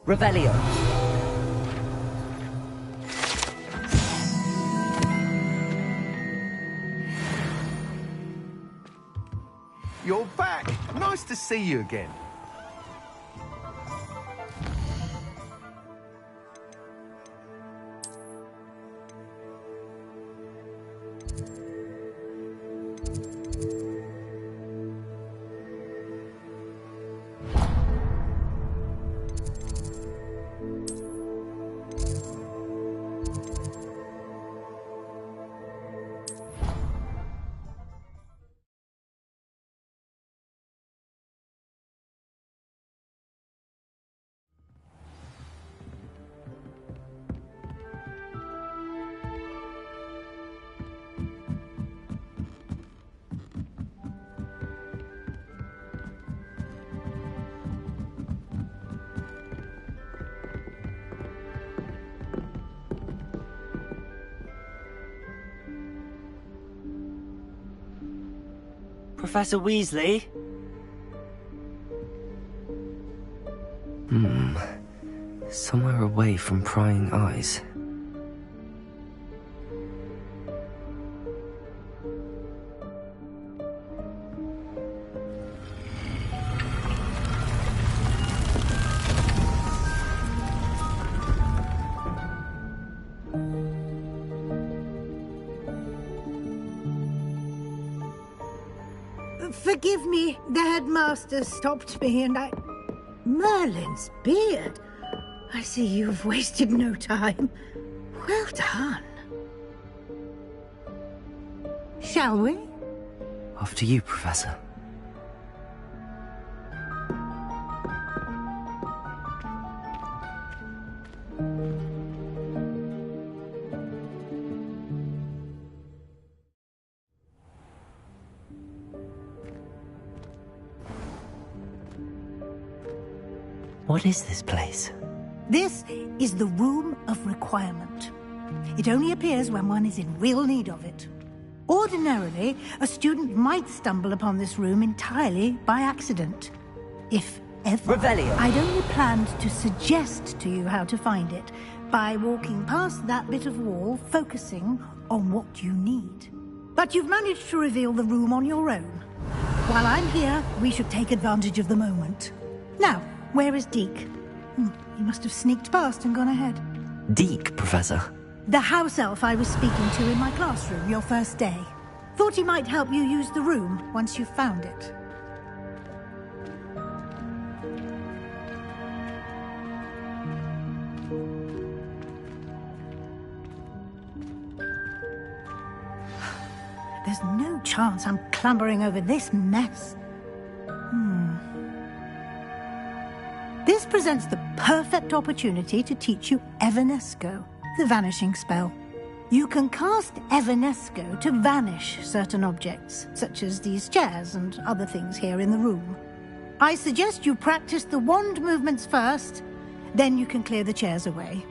Revelio. You're back. Nice to see you again. Professor Weasley? Somewhere away from prying eyes. Forgive me, the headmaster stopped me and I... Merlin's beard. I see you've wasted no time. Well done. Shall we? After you, Professor. What is this place? This is the Room of Requirement. It only appears when one is in real need of it. Ordinarily, a student might stumble upon this room entirely by accident. If ever. Revelio. I'd only planned to suggest to you how to find it by walking past that bit of wall, focusing on what you need. But you've managed to reveal the room on your own. While I'm here, we should take advantage of the moment. Now, where is Deke? He must have sneaked past and gone ahead. Deke, Professor. The house elf I was speaking to in my classroom your first day. Thought he might help you use the room once you found it. There's no chance I'm clambering over this mess. This presents the perfect opportunity to teach you Evanesco, the vanishing spell. You can cast Evanesco to vanish certain objects, such as these chairs and other things here in the room. I suggest you practice the wand movements first, then you can clear the chairs away.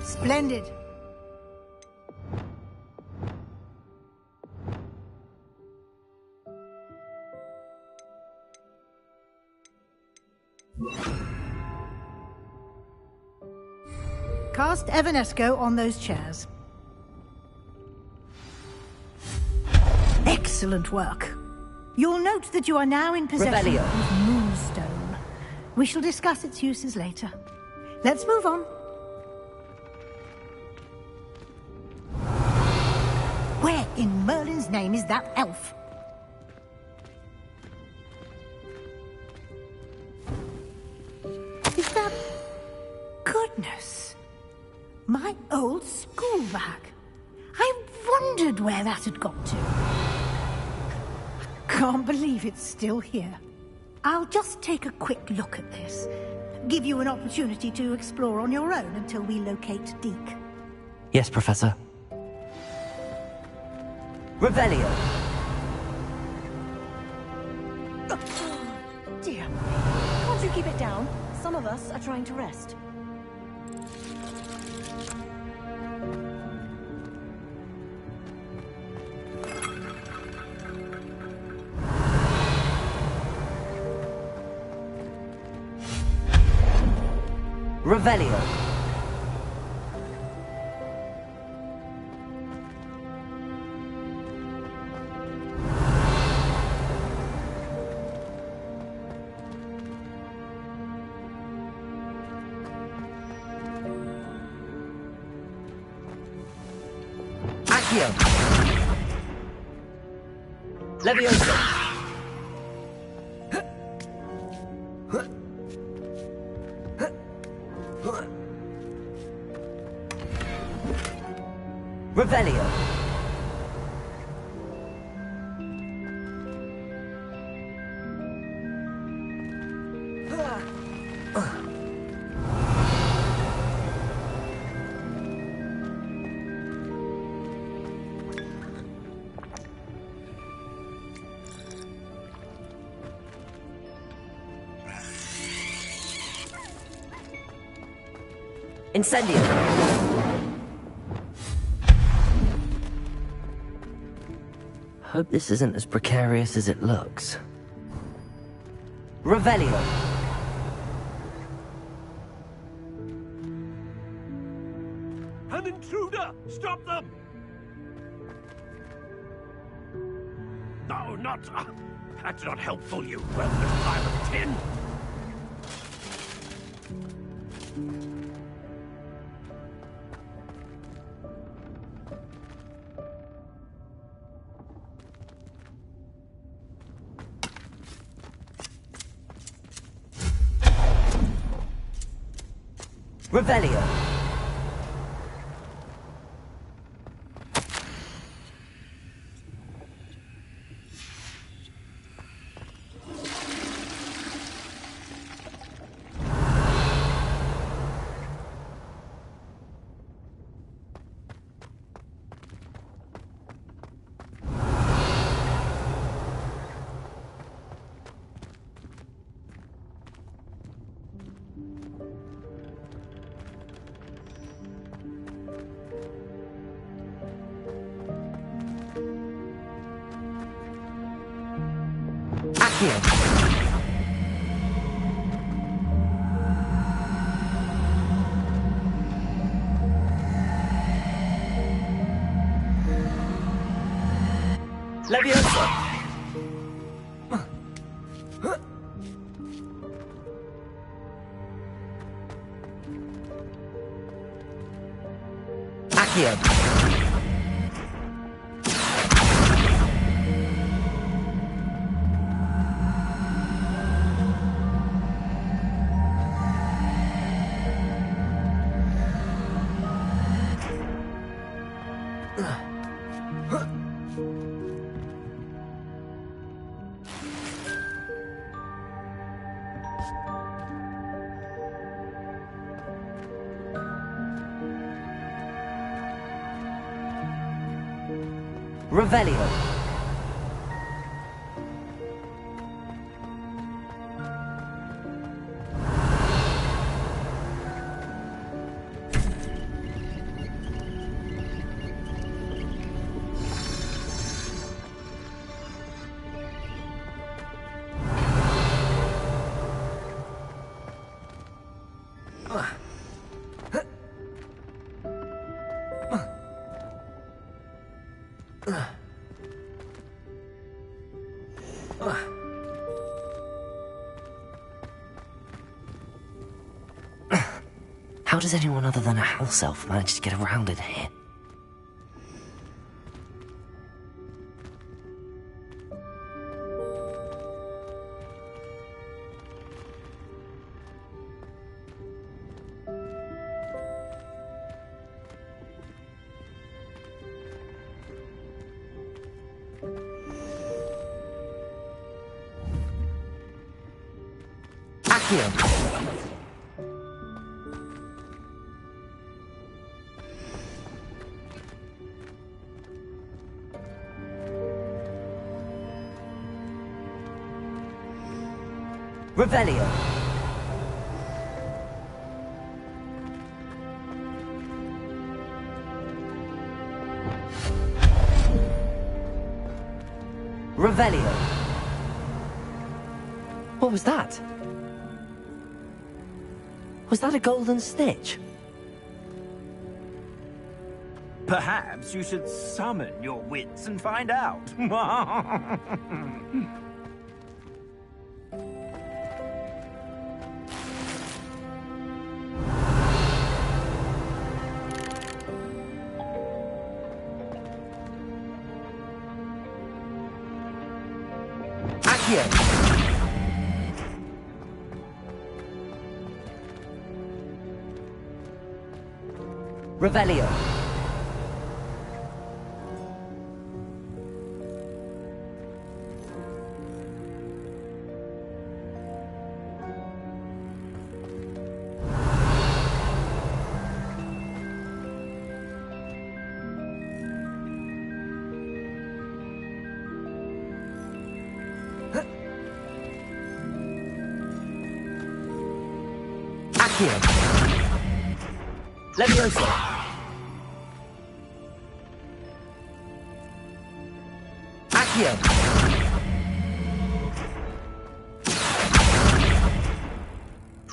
Splendid. Cast Evanesco on those chairs. Excellent work. You'll note that you are now in possession Revelio. of Moonstone. We shall discuss its uses later. Let's move on. Where in Merlin's name is that elf? Is that... Goodness. My old school bag. I wondered where that had got to. Can't believe it's still here. I'll just take a quick look at this. Give you an opportunity to explore on your own until we locate Deke. Yes, Professor. Revelio. Dear, can't you keep it down? Some of us are trying to rest. Revelio. Accio. Levioso. Revelio. Incendio. Hope this isn't as precarious as it looks. Revelio. An intruder! Stop them! No, not... that's not helpful, you worthless pile of tin! Revelio. Accio. Levioso. Accio. Revelio. How does anyone other than a house elf manage to get around in here? Accio. Revelio. Revelio. What was that? Was that a golden snitch? Perhaps you should summon your wits and find out. Accio. Revelio. Accio. Levioso. Accio.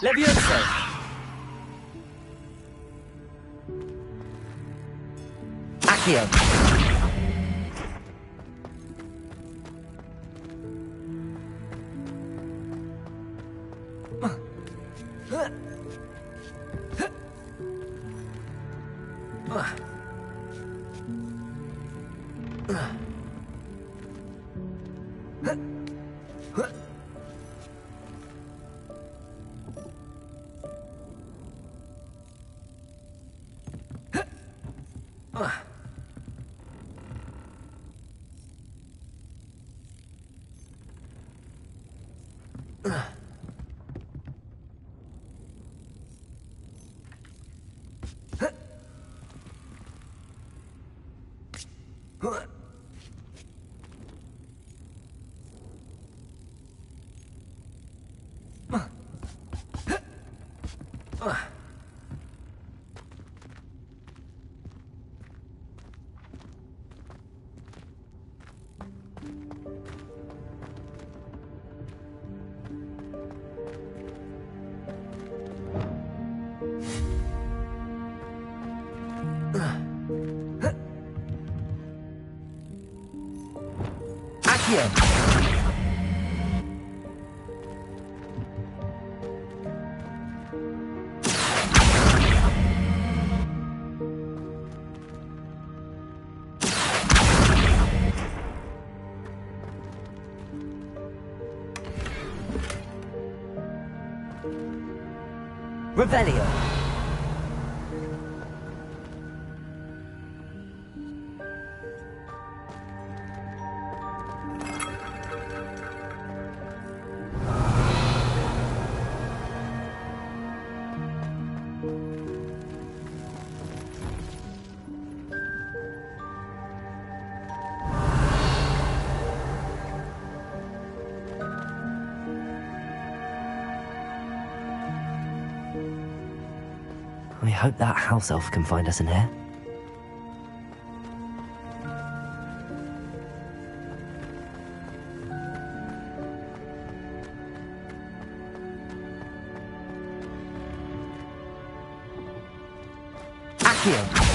Levioso. Accio. Accio. Revelio. I hope that house elf can find us in here. Accio.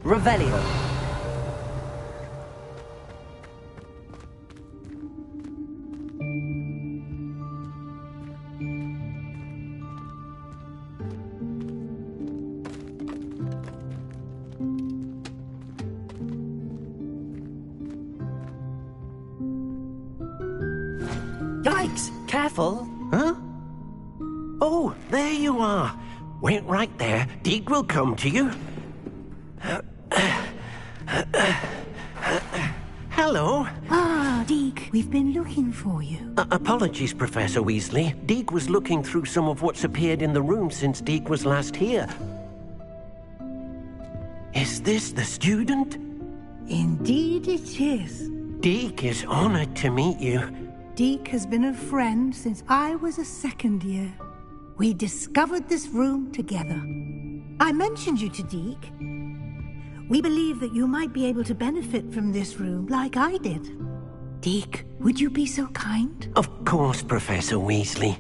Revelio. Thanks. Careful. Huh? Oh, there you are. Wait right there. Deke will come to you. Hello. Ah, Deke, we've been looking for you. Apologies, Professor Weasley. Deke was looking through some of what's appeared in the room since Deke was last here. Is this the student? Indeed it is. Deke is honored to meet you. Deke has been a friend since I was a second year. We discovered this room together. I mentioned you to Deke. We believe that you might be able to benefit from this room like I did. Deke, would you be so kind? Of course, Professor Weasley.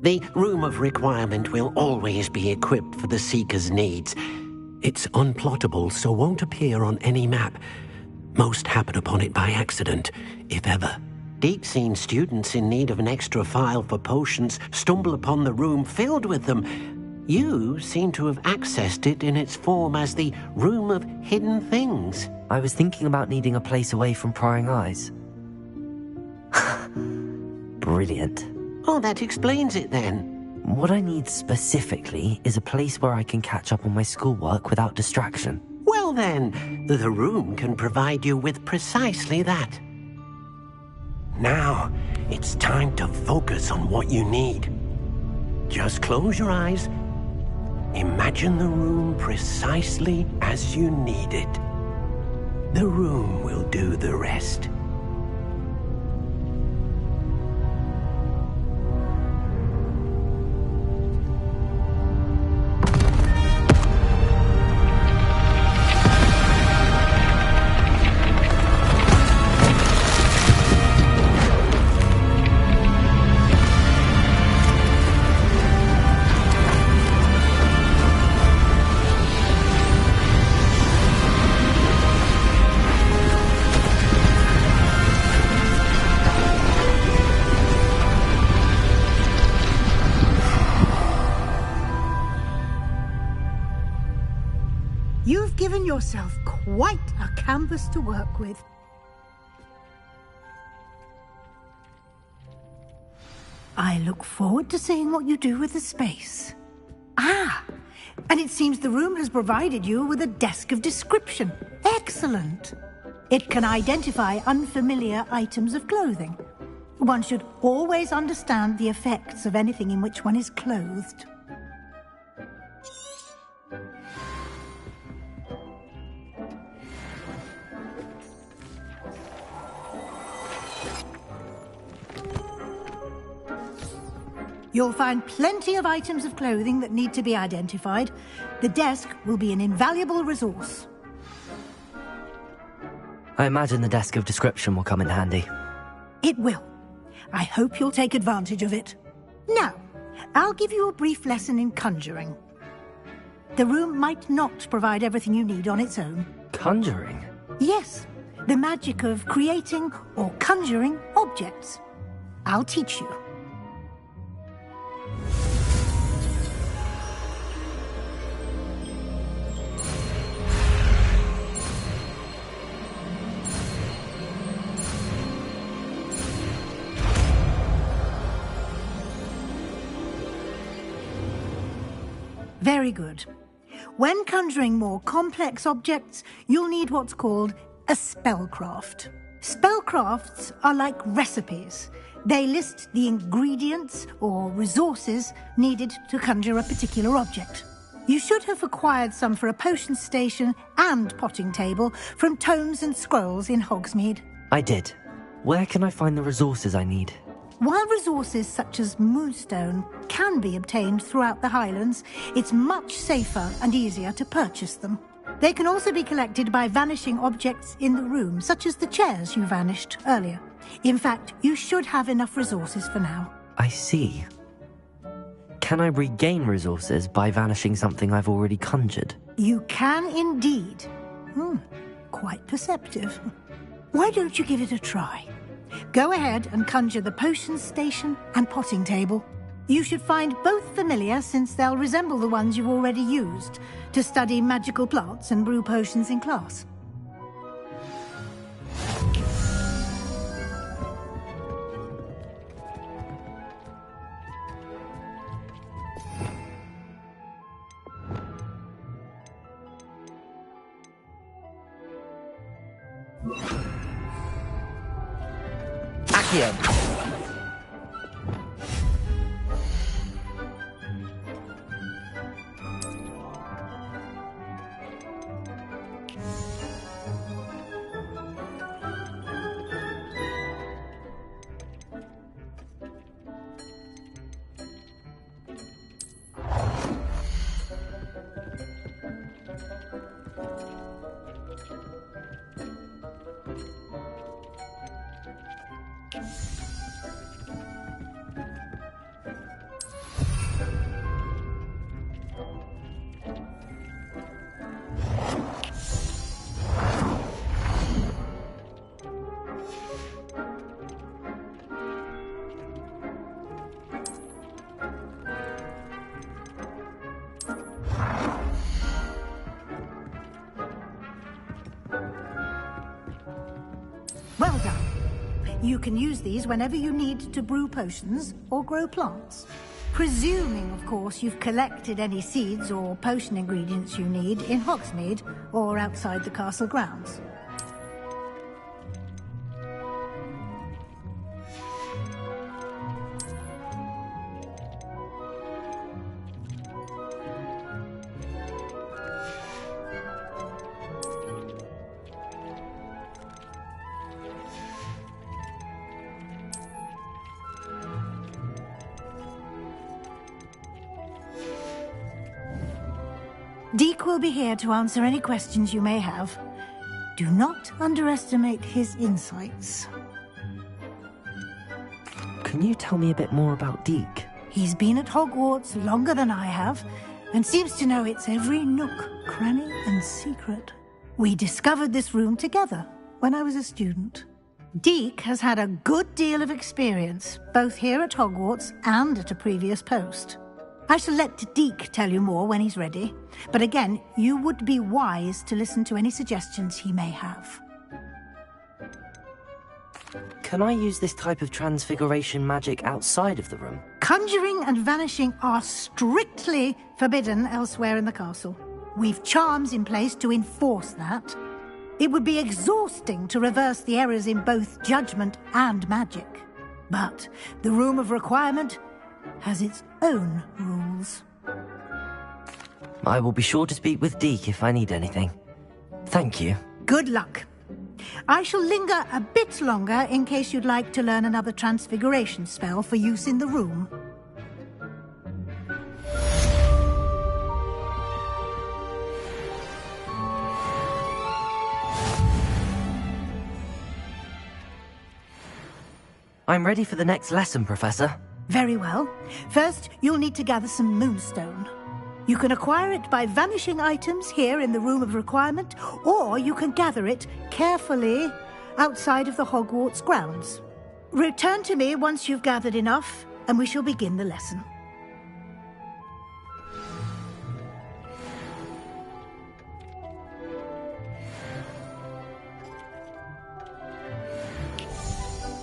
The Room of Requirement will always be equipped for the Seeker's needs. It's unplottable, so won't appear on any map. Most happen upon it by accident, if ever. Deke's seen students in need of an extra file for potions stumble upon the room filled with them. You seem to have accessed it in its form as the Room of Hidden Things. I was thinking about needing a place away from prying eyes. Brilliant. Oh, that explains it then. What I need specifically is a place where I can catch up on my schoolwork without distraction. Well then, the room can provide you with precisely that. Now, it's time to focus on what you need. Just close your eyes. Imagine the room precisely as you need it. The room will do the rest. You've given yourself quite a canvas to work with. I look forward to seeing what you do with the space. Ah, and it seems the room has provided you with a desk of description. Excellent. It can identify unfamiliar items of clothing. One should always understand the effects of anything in which one is clothed. You'll find plenty of items of clothing that need to be identified. The desk will be an invaluable resource. I imagine the desk of description will come in handy. It will. I hope you'll take advantage of it. Now, I'll give you a brief lesson in conjuring. The room might not provide everything you need on its own. Conjuring? Yes, the magic of creating or conjuring objects. I'll teach you. Very good. When conjuring more complex objects, you'll need what's called a spellcraft. Spellcrafts are like recipes. They list the ingredients or resources needed to conjure a particular object. You should have acquired some for a potion station and potting table from tomes and scrolls in Hogsmeade. I did. Where can I find the resources I need? While resources such as moonstone can be obtained throughout the Highlands, it's much safer and easier to purchase them. They can also be collected by vanishing objects in the room, such as the chairs you vanished earlier. In fact, you should have enough resources for now. I see. Can I regain resources by vanishing something I've already conjured? You can indeed. Quite perceptive. Why don't you give it a try? Go ahead and conjure the potion station and potting table. You should find both familiar, since they'll resemble the ones you've already used to study magical plants and brew potions in class. Accio. Well done. You can use these whenever you need to brew potions or grow plants. Presuming, of course, you've collected any seeds or potion ingredients you need in Hogsmeade or outside the castle grounds. Deke will be here to answer any questions you may have. Do not underestimate his insights. Can you tell me a bit more about Deke? He's been at Hogwarts longer than I have, and seems to know its every nook, cranny, and secret. We discovered this room together when I was a student. Deke has had a good deal of experience, both here at Hogwarts and at a previous post. I shall let Deke tell you more when he's ready, but again, you would be wise to listen to any suggestions he may have. Can I use this type of transfiguration magic outside of the room? Conjuring and vanishing are strictly forbidden elsewhere in the castle. We've charms in place to enforce that. It would be exhausting to reverse the errors in both judgment and magic. But the Room of Requirement has its own rules. I will be sure to speak with Deke if I need anything. Thank you. Good luck. I shall linger a bit longer in case you'd like to learn another transfiguration spell for use in the room. I'm ready for the next lesson, Professor. Very well. First, you'll need to gather some moonstone. You can acquire it by vanishing items here in the Room of Requirement, or you can gather it carefully outside of the Hogwarts grounds. Return to me once you've gathered enough, and we shall begin the lesson.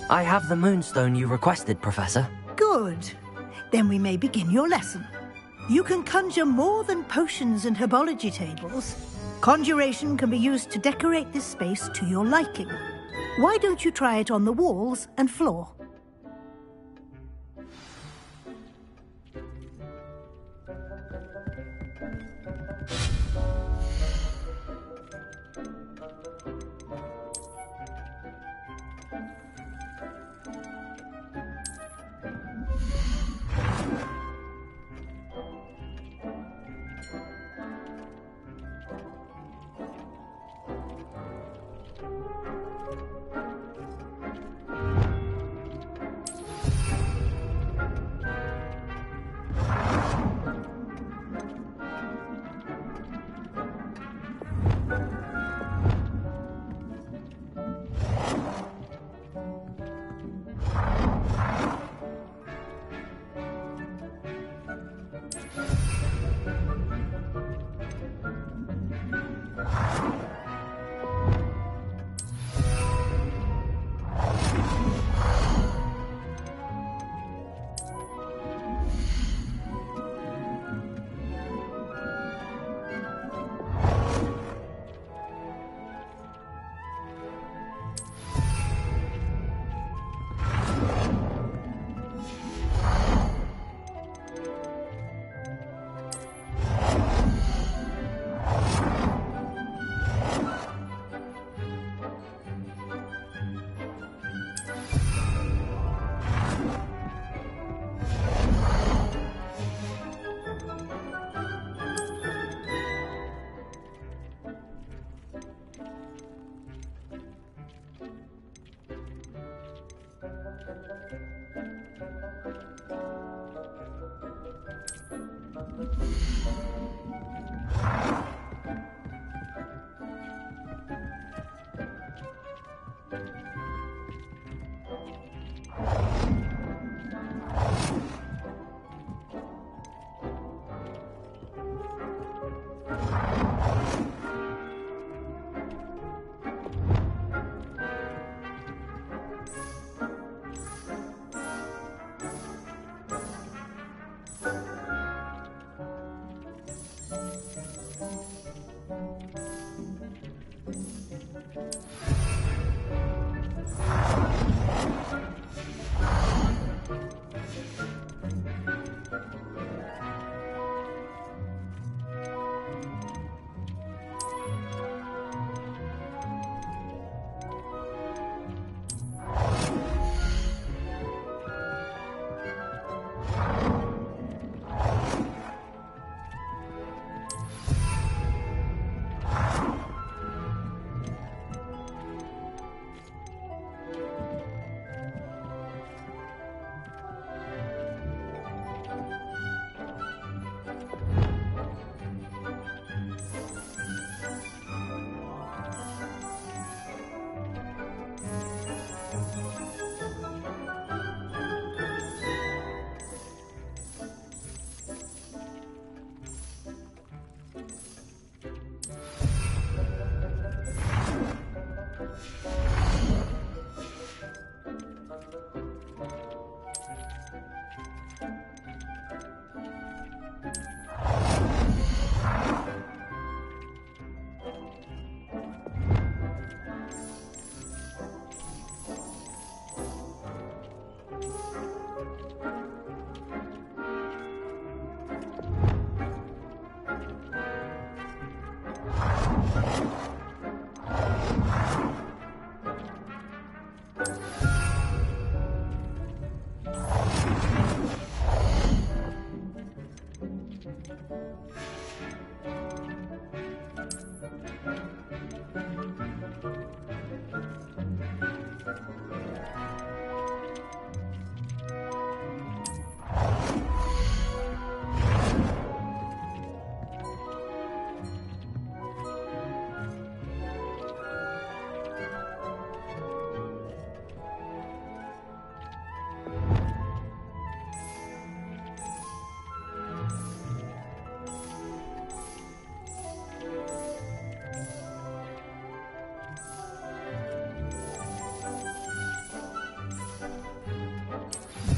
I have the moonstone you requested, Professor. Good. Then we may begin your lesson. You can conjure more than potions and herbology tables. Conjuration can be used to decorate this space to your liking. Why don't you try it on the walls and floor?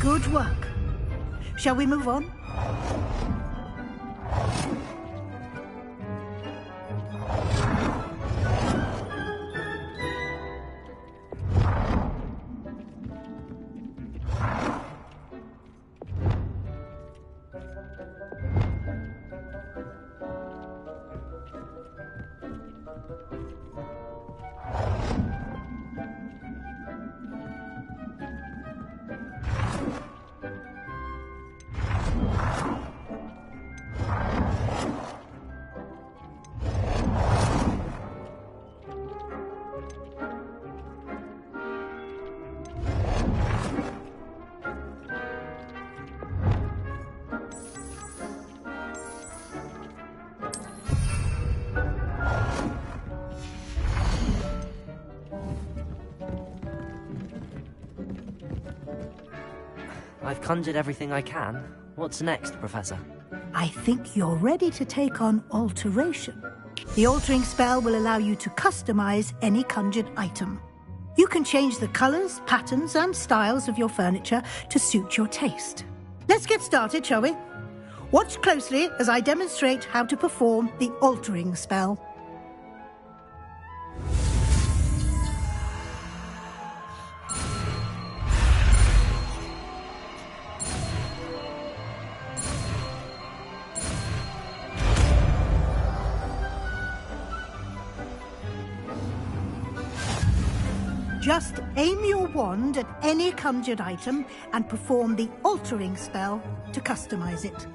Good work. Shall we move on? I've conjured everything I can. What's next, Professor? I think you're ready to take on alteration. The altering spell will allow you to customize any conjured item. You can change the colors, patterns, and styles of your furniture to suit your taste. Let's get started, shall we? Watch closely as I demonstrate how to perform the altering spell. Just aim your wand at any conjured item and perform the altering spell to customize it.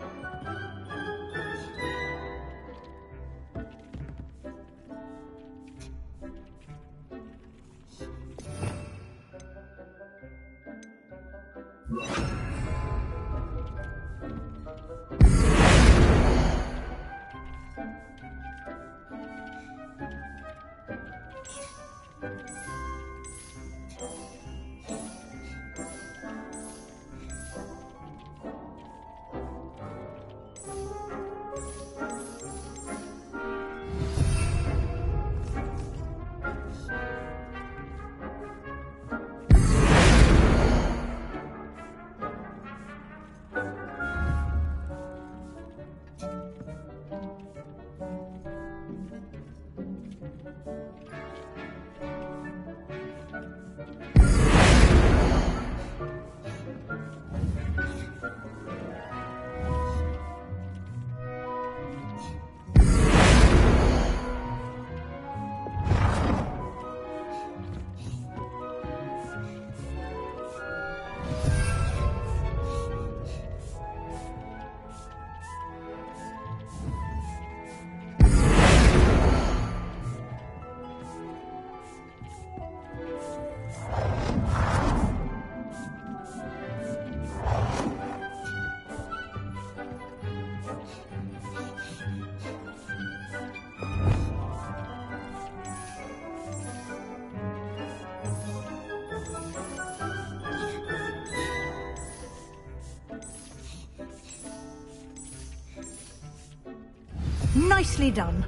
Nicely done.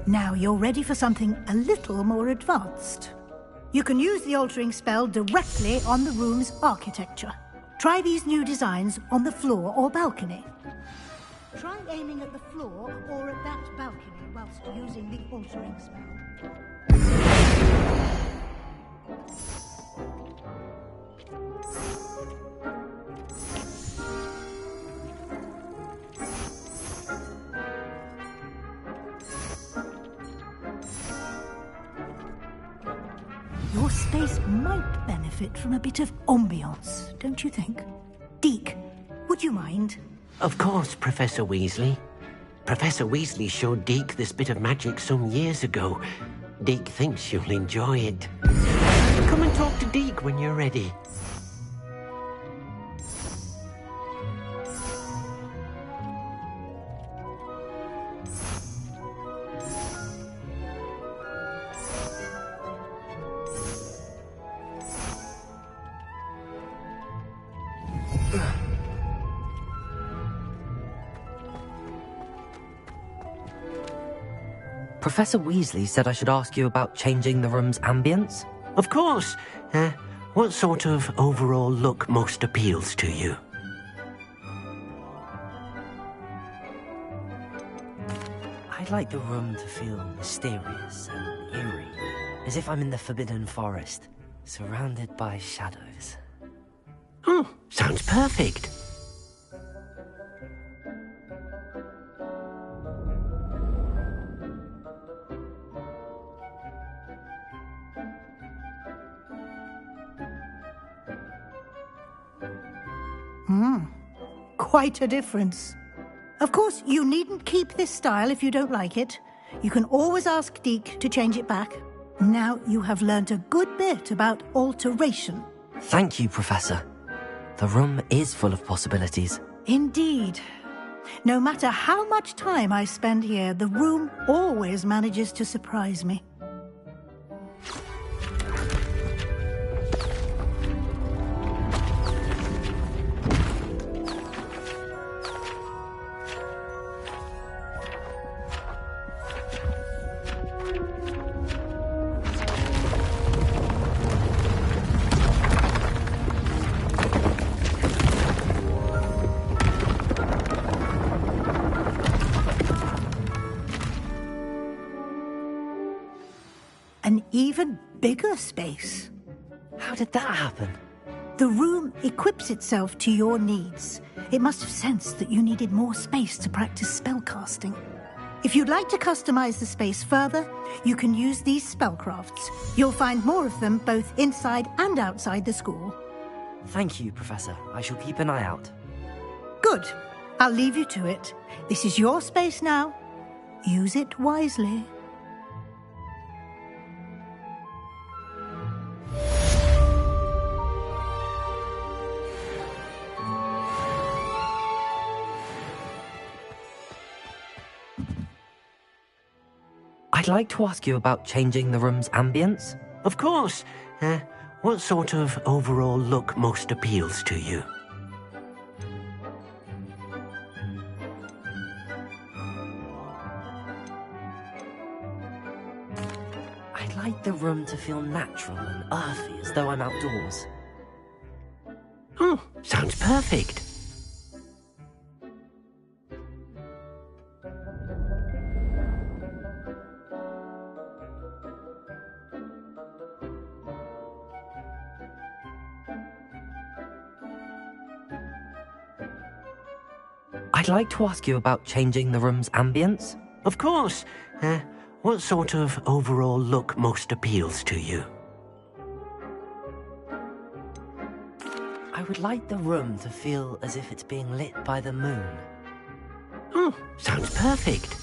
Now you're ready for something a little more advanced. You can use the altering spell directly on the room's architecture. Try these new designs on the floor or balcony. Try aiming at the floor or at that balcony whilst using the altering spell. Your space might benefit from a bit of ambiance, don't you think? Deke, would you mind? Of course, Professor Weasley. Professor Weasley showed Deke this bit of magic some years ago. Deke thinks you'll enjoy it. Come and talk to Deke when you're ready. Professor Weasley said I should ask you about changing the room's ambience. Of course. what sort of overall look most appeals to you? I'd like the room to feel mysterious and eerie, as if I'm in the Forbidden Forest, surrounded by shadows. Oh, sounds perfect. Quite a difference. Of course, you needn't keep this style if you don't like it. You can always ask Deke to change it back. Now you have learnt a good bit about alteration. Thank you, Professor. The room is full of possibilities. Indeed. No matter how much time I spend here, the room always manages to surprise me. An even bigger space. How did that happen? The room equips itself to your needs. It must have sensed that you needed more space to practice spellcasting. If you'd like to customize the space further, you can use these spellcrafts. You'll find more of them both inside and outside the school. Thank you, Professor. I shall keep an eye out. Good. I'll leave you to it. This is your space now. Use it wisely. I'd like to ask you about changing the room's ambience. Of course. What sort of overall look most appeals to you? I'd like the room to feel natural and earthy, as though I'm outdoors. Oh, sounds perfect. I'd like to ask you about changing the room's ambience. Of course. What sort of overall look most appeals to you? I would like the room to feel as if it's being lit by the moon. Oh, sounds perfect.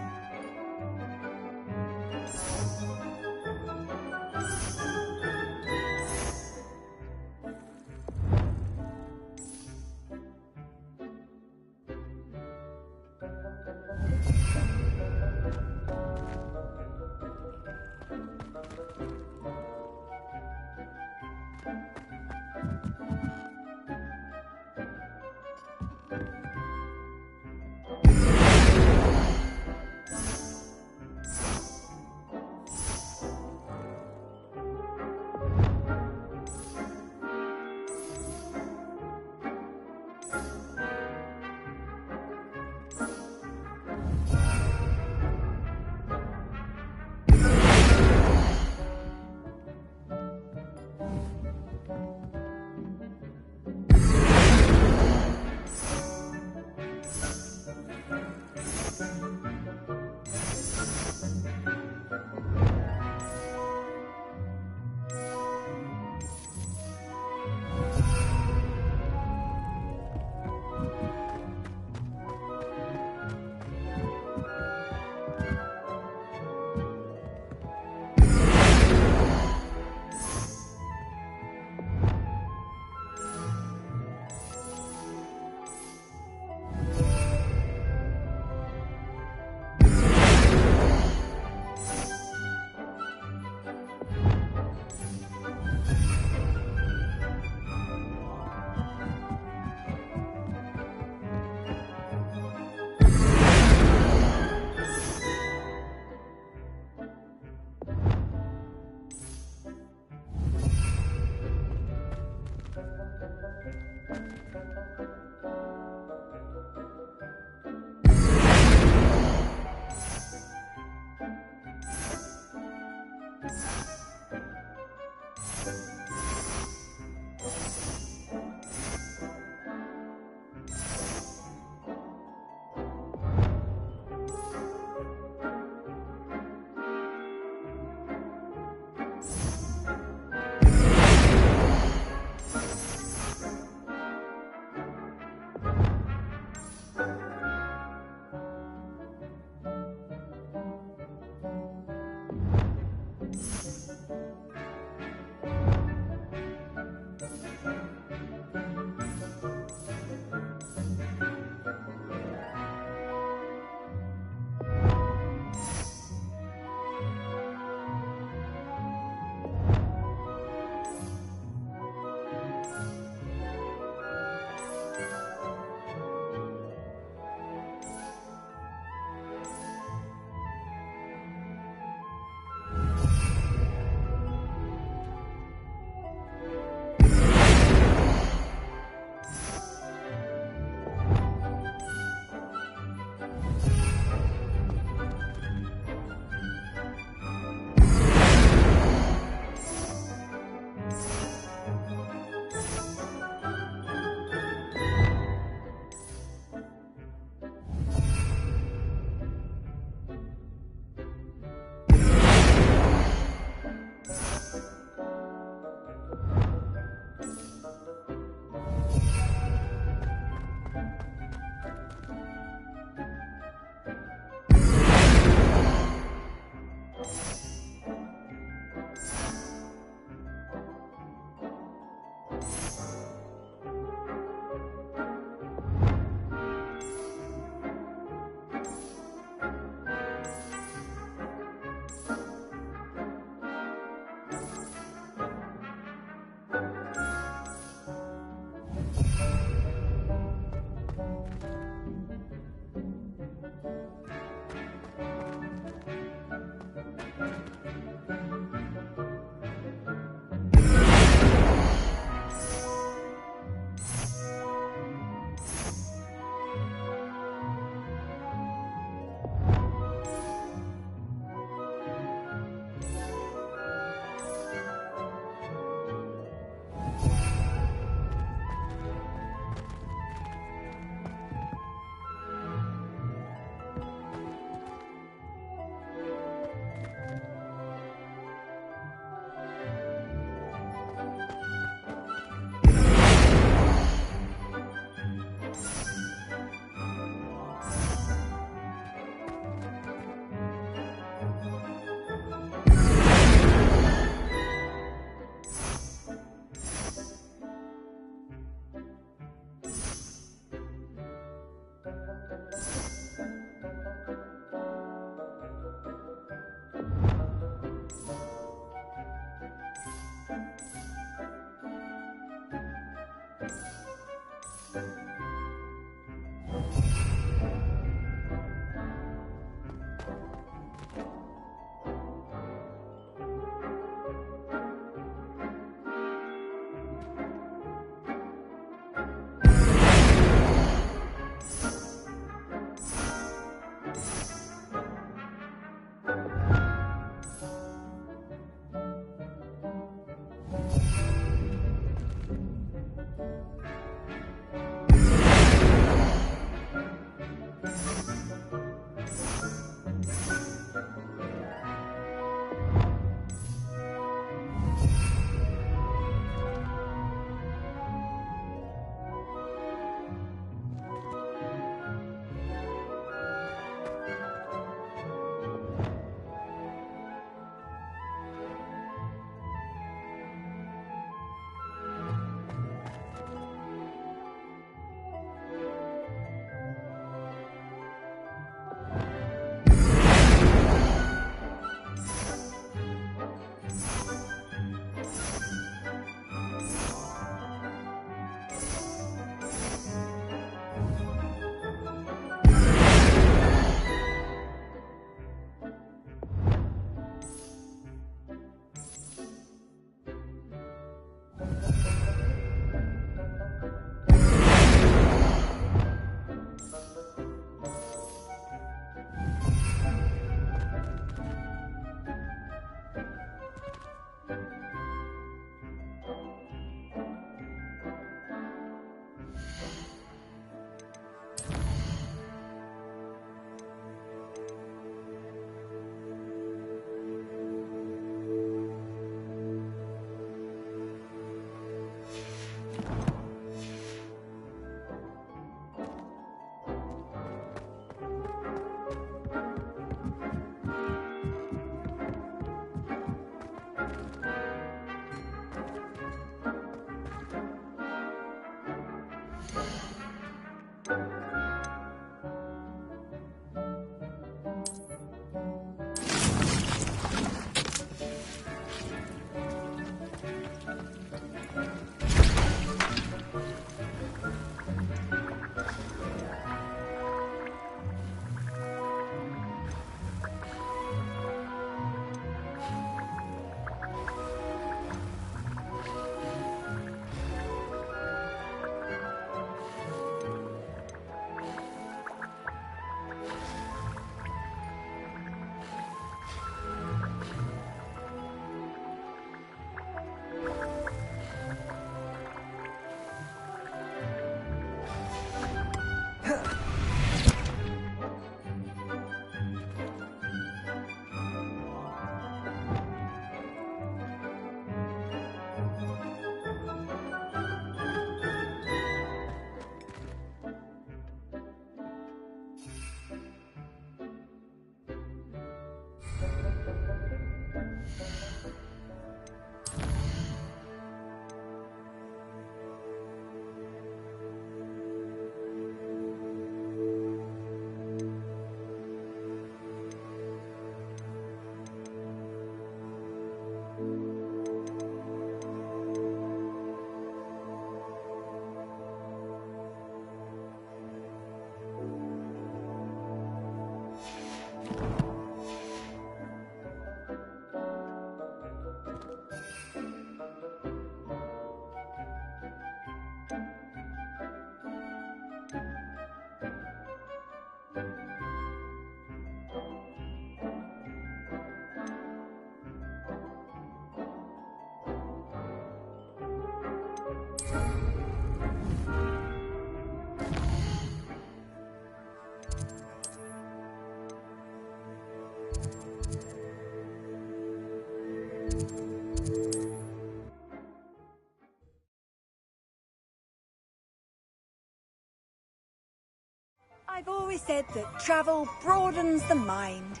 I've always said that travel broadens the mind.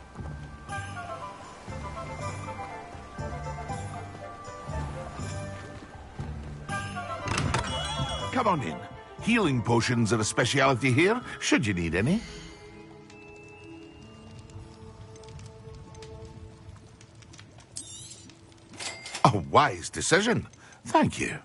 Come on in. Healing potions are a speciality here, should you need any. A wise decision. Thank you.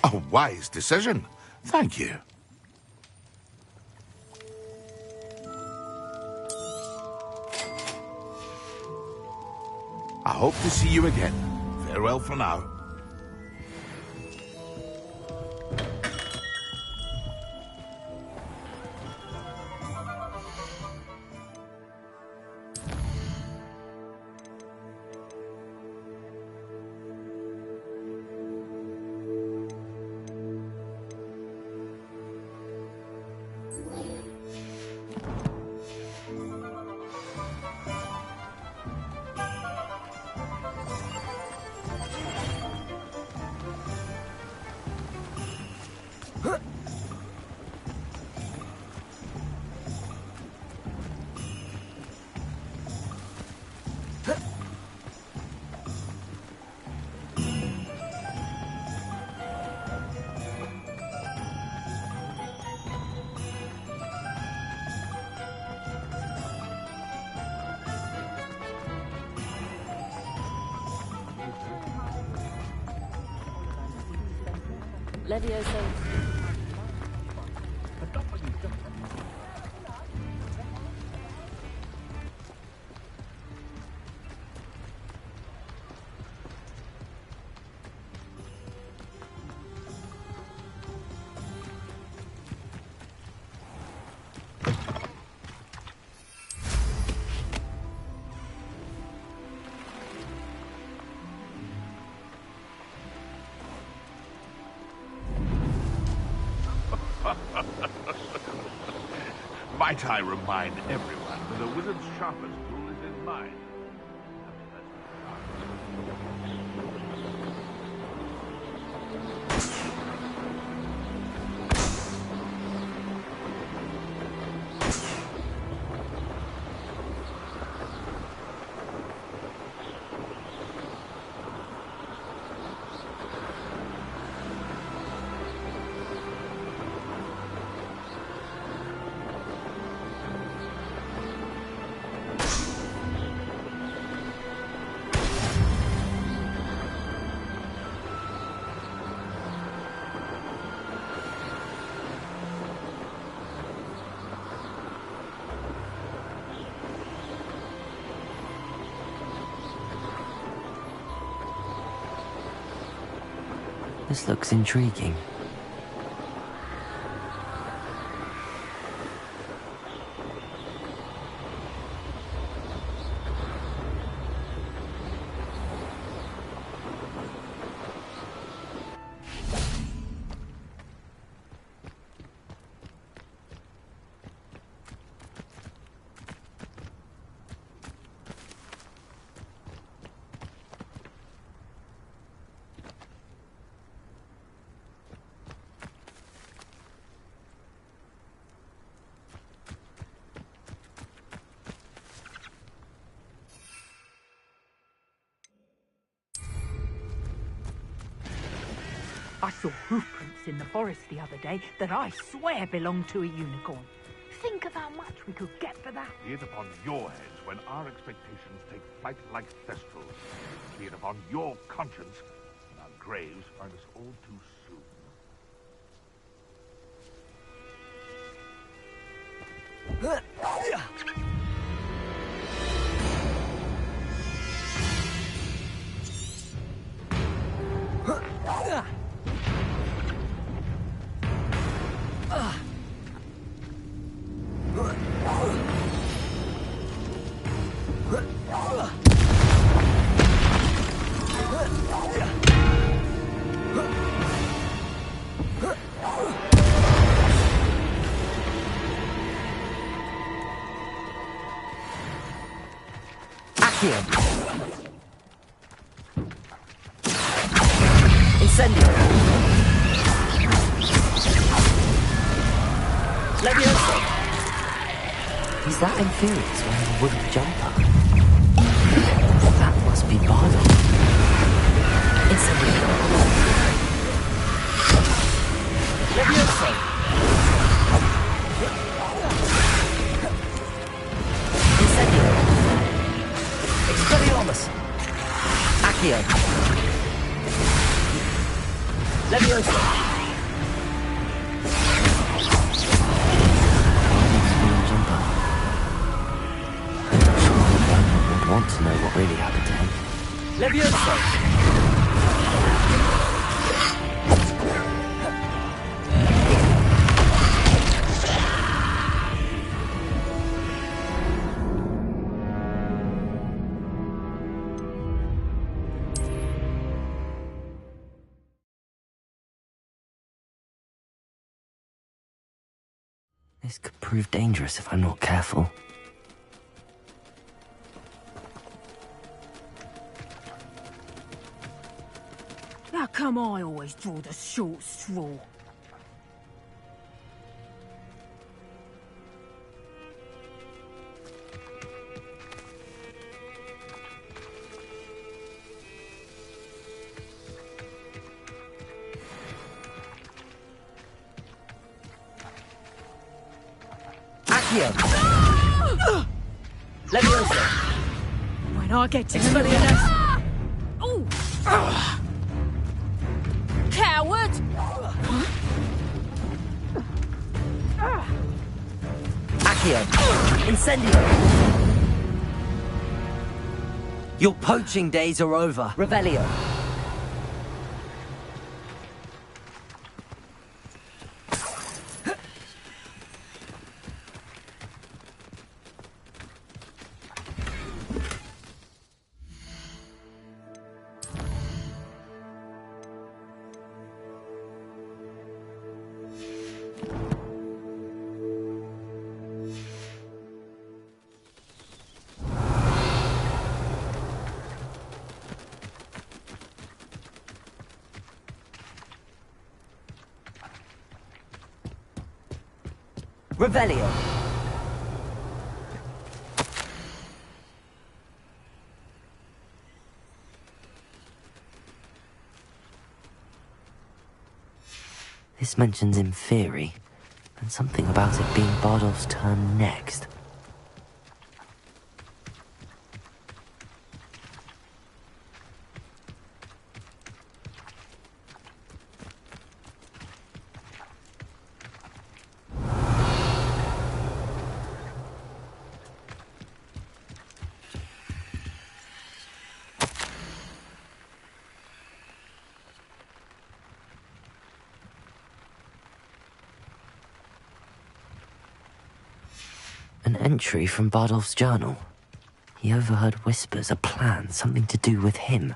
A wise decision. Thank you. I hope to see you again. Farewell for now. Leviosa. Might I remind everyone that a wizard's sharpest tool is his mind. This looks intriguing. I saw hoof prints in the forest the other day that I swear belonged to a unicorn. think of how much we could get for that? Be it upon your heads when our expectations take flight like thestrals. Be it upon your conscience when our graves find us all too soon. Incendio! Levioso! Is that Inferior's wearing a wooden jumper? That must be Bardo. Incendio! Levioso! Incendio! Expelliarmus! Accio! Levioso! Would want to know what really happened to him. Levioso! This could prove dangerous if I'm not careful. How come I always draw the short straw? Levioso! When I get to Expelliarmus! Oh! Coward! Accio! Incendio! Your poaching days are over. Revelio! Revelio! This mentions Inferi, and something about it being Bardolph's turn next. An entry from Bardolph's journal. He overheard whispers, a plan, something to do with him.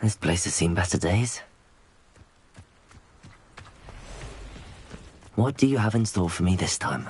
This place has seen better days. What do you have in store for me this time?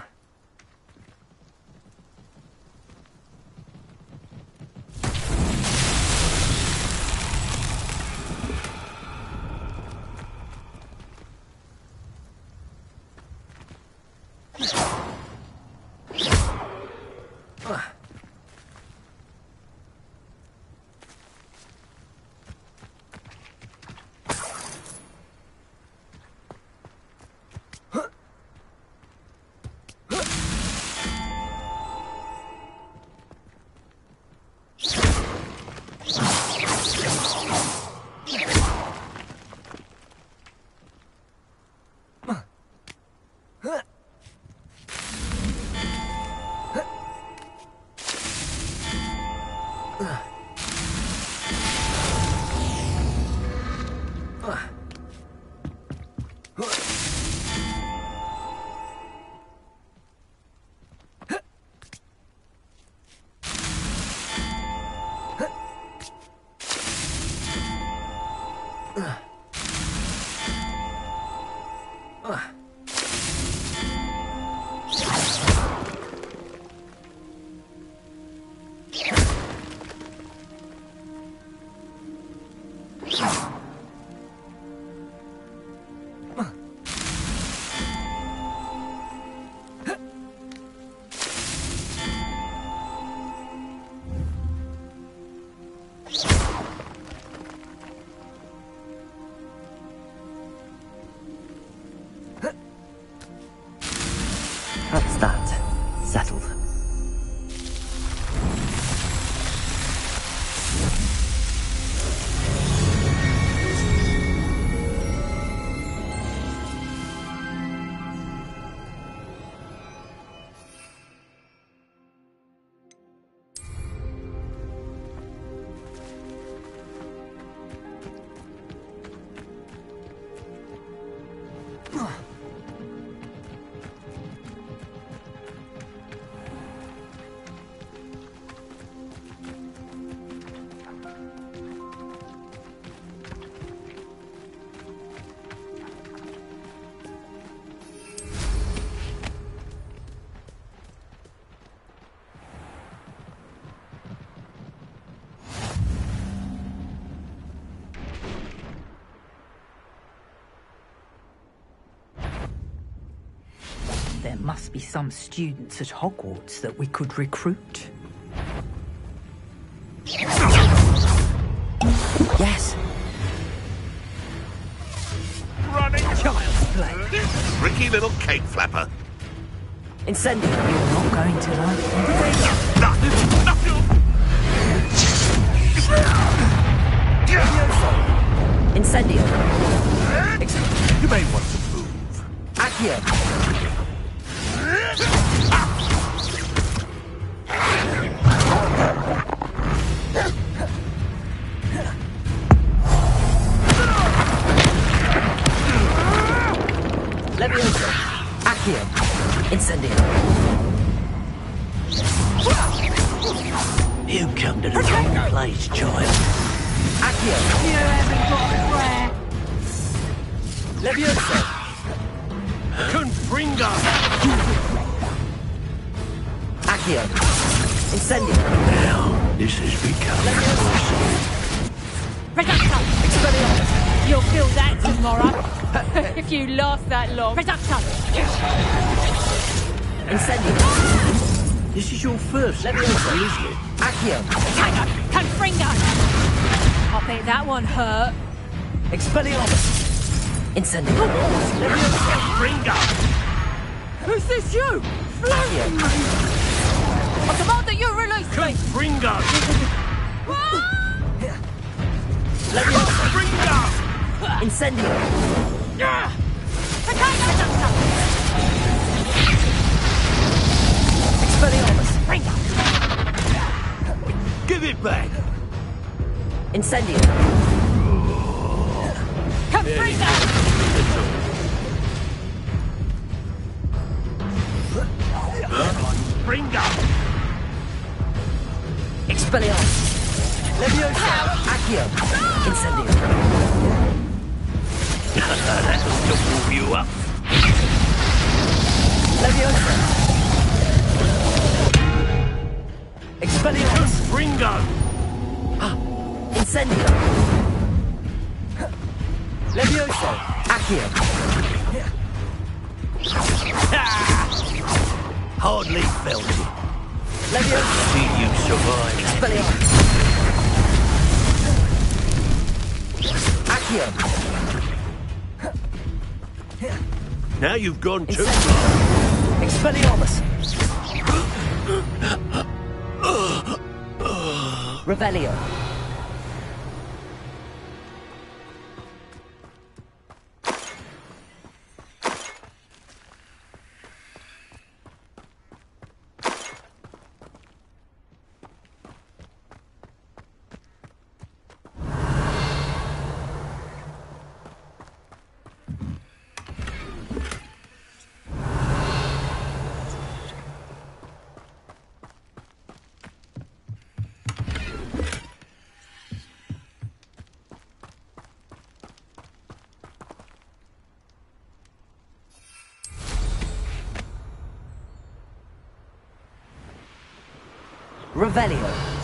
That's that. Settled. There must be some students at Hogwarts that we could recruit. Yes. Running Child's play. tricky little cake flapper. Incendio. You're not going to like Incendio. You may want to move. Accio. Levioso. Accio. Incendio. You come to the wrong place, child. Accio. You haven't got a prayer. Levioso. Confringo! Accio. Incendio. Now, this has become personal. Reducto. Expelliarmus. You'll feel that tomorrow. If you last that long. Reducto. Incendio. This is your first Levioso. isn't it? Accio. Confringo. I bet that one hurt. Expelliarmus. Incendio. Levioso. Confringo! Who's this you? Accio. I demand that you release me. Confringo! Levioso. Confringo! Incendio. Reducto. Expelliarmus. Give it back! Incendio. Confringo. Confringo! Expelliarmus. Levioso. Accio. Incendio. That'll warm you up. Levioso. Expelliarmus. Confringo! Incendio. Levioso. Accio. Hardly felt it. Levioso. See you survive. Expelliarmus. Accio. Now you've gone too Incendio. far. Expelliarmus. Revelio. Revelio.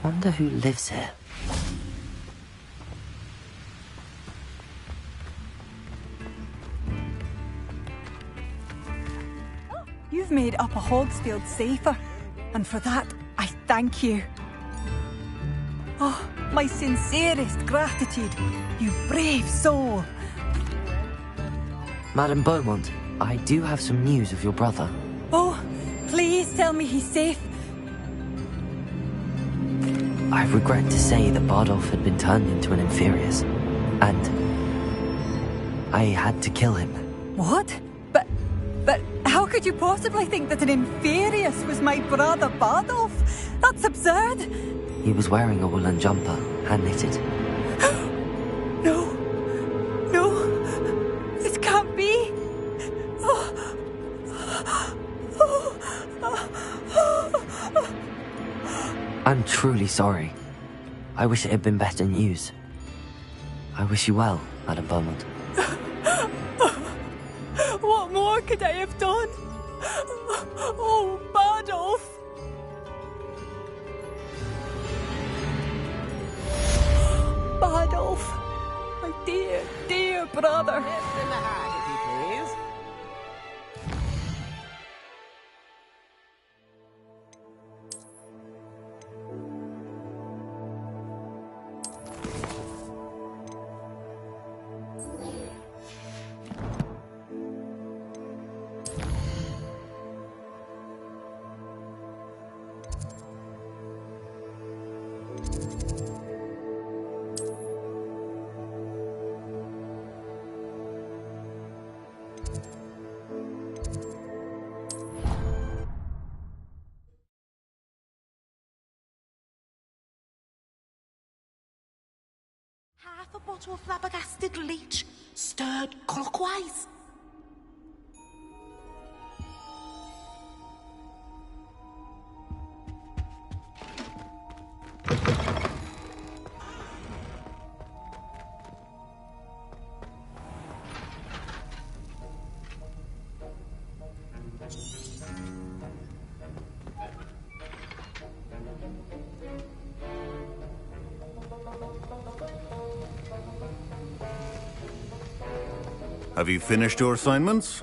Wonder who lives here. You've made Upper Hogsfield safer, and for that, I thank you. Oh, my sincerest gratitude, you brave soul. Madam Beaumont, I do have some news of your brother. Oh, please tell me he's safe. I regret to say that Bardolph had been turned into an Inferius, and I had to kill him. What? But how could you possibly think that an Inferius was my brother Bardolph? That's absurd. He was wearing a woolen jumper, hand-knitted. No. This can't be. I'm truly sorry. I wish it had been better news. I wish you well, Madam Beaumont. What more could I have done? Oh, Bardolph! Bardolph! My dear, dear brother! Lift in the hand, if you please. Half a bottle of flabbergasted leech, stirred clockwise. Have you finished your assignments?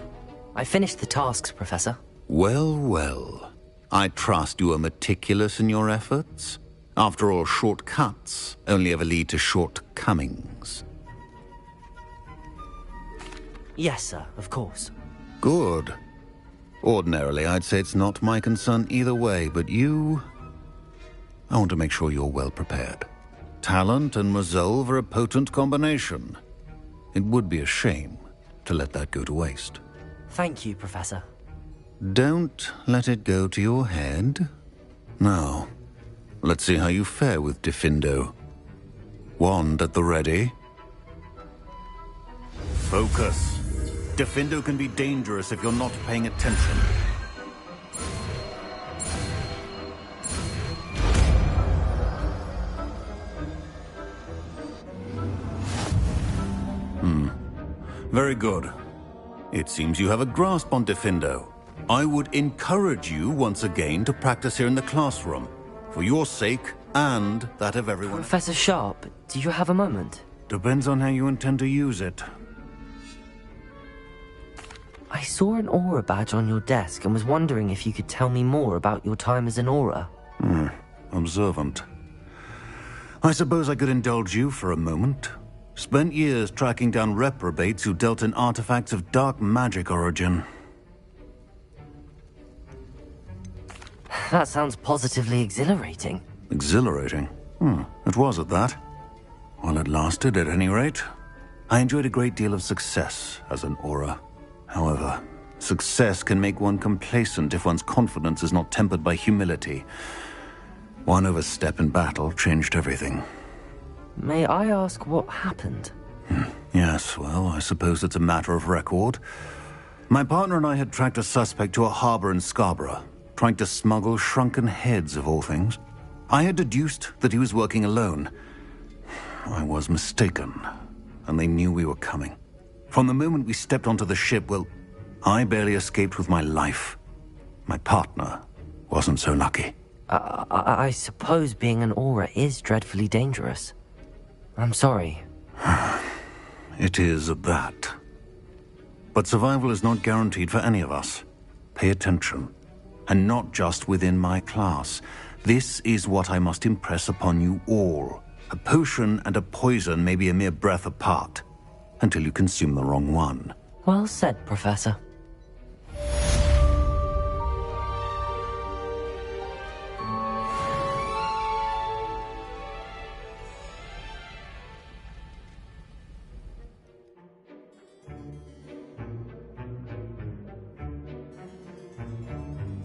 I finished the tasks, Professor. Well, well. I trust you are meticulous in your efforts. After all, shortcuts only ever lead to shortcomings. Yes, sir, of course. Good. Ordinarily, I'd say it's not my concern either way, but you... I want to make sure you're well prepared. Talent and resolve are a potent combination. It would be a shame to let that go to waste. Thank you, Professor. Don't let it go to your head. Now, let's see how you fare with Diffindo. Wand at the ready. Focus. Diffindo can be dangerous if you're not paying attention. Very good. It seems you have a grasp on Diffindo. I would encourage you once again to practice here in the classroom, for your sake and that of everyone. Professor Sharp, do you have a moment? Depends on how you intend to use it. I saw an aura badge on your desk and was wondering if you could tell me more about your time as an aura. Observant. I suppose I could indulge you for a moment. Spent years tracking down reprobates who dealt in artifacts of dark magic origin. That sounds positively exhilarating. Exhilarating? It was at that. While it lasted, at any rate. I enjoyed a great deal of success as an aura. However, success can make one complacent if one's confidence is not tempered by humility. One overstep in battle changed everything. May I ask what happened? Yes, well, I suppose it's a matter of record. My partner and I had tracked a suspect to a harbor in Scarborough, trying to smuggle shrunken heads of all things. I had deduced that he was working alone. I was mistaken, and they knew we were coming. From the moment we stepped onto the ship, well, I barely escaped with my life. My partner wasn't so lucky. I suppose being an aura is dreadfully dangerous. I'm sorry. It is at that. But survival is not guaranteed for any of us. Pay attention. And not just within my class. This is what I must impress upon you all. A potion and a poison may be a mere breath apart, until you consume the wrong one. Well said, Professor.